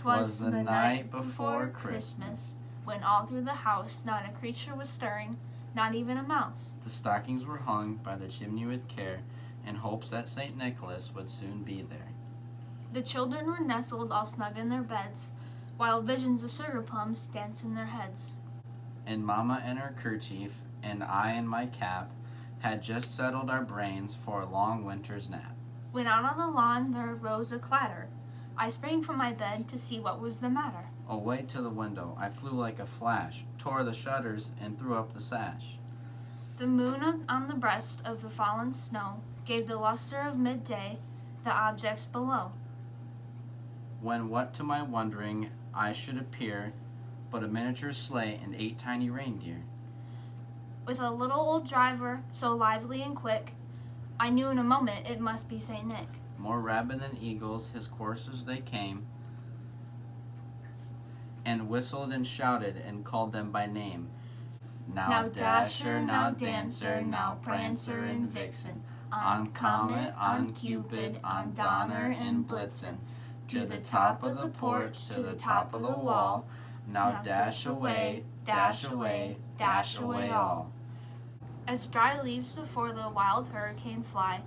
'Twas the night before Christmas, when all through the house not a creature was stirring, not even a mouse. The stockings were hung by the chimney with care, in hopes that St. Nicholas would soon be there. The children were nestled all snug in their beds, while visions of sugar plums danced in their heads. And Mamma in her kerchief, and I in my cap, had just settled our brains for a long winter's nap. When out on the lawn there arose a clatter, I sprang from my bed to see what was the matter. Away to the window I flew like a flash, tore the shutters, and threw up the sash. The moon on the breast of the fallen snow gave the luster of midday the objects below. When what to my wondering I should appear but a miniature sleigh and 8 tiny reindeer. With a little old driver, so lively and quick, I knew in a moment it must be St. Nick. More rabid than eagles, his coursers they came, and whistled and shouted and called them by name. Now Dasher, now Dancer, now Prancer and Vixen, on Comet, on Cupid, on Donner and Blitzen, to the top of the porch, to the top of the wall, now dash away, dash away, dash away all. As dry leaves before the wild hurricane fly,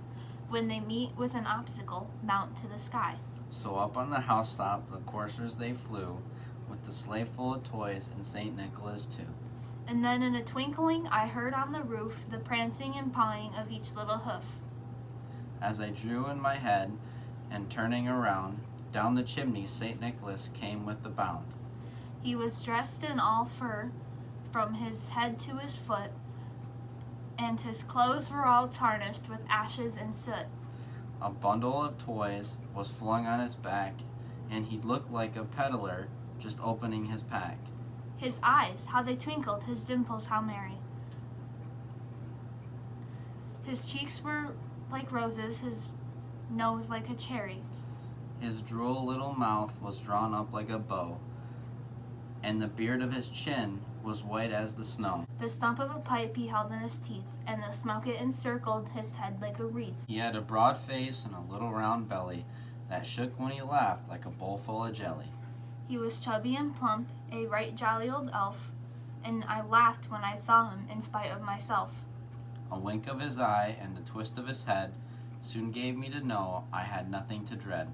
when they meet with an obstacle, mount to the sky. So up on the housetop the coursers they flew, with the sleigh full of toys and St. Nicholas too. And then in a twinkling I heard on the roof the prancing and pawing of each little hoof. As I drew in my head, and turning around, down the chimney St. Nicholas came with a bound. He was dressed in all fur, from his head to his foot, and his clothes were all tarnished with ashes and soot. A bundle of toys was flung on his back, and he looked like a peddler just opening his pack. His eyes, how they twinkled, his dimples how merry. His cheeks were like roses, his nose like a cherry. His droll little mouth was drawn up like a bow, and the beard of his chin was white as the snow. The stump of a pipe he held in his teeth, and the smoke it encircled his head like a wreath. He had a broad face and a little round belly that shook when he laughed like a bowl full of jelly. He was chubby and plump, a right jolly old elf, and I laughed when I saw him in spite of myself. A wink of his eye and the twist of his head soon gave me to know I had nothing to dread.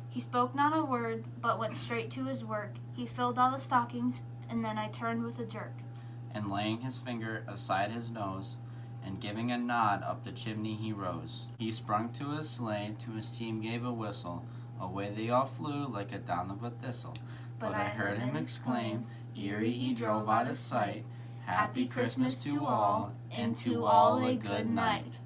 He spoke not a word, but went straight to his work. He filled all the stockings, and then I turned with a jerk. And laying his finger aside his nose, and giving a nod up the chimney he rose. He sprung to his sleigh, to his team gave a whistle. Away they all flew like a down of a thistle. But I heard him exclaim, ere he drove out of sight, Happy Christmas to all, and to all a good night.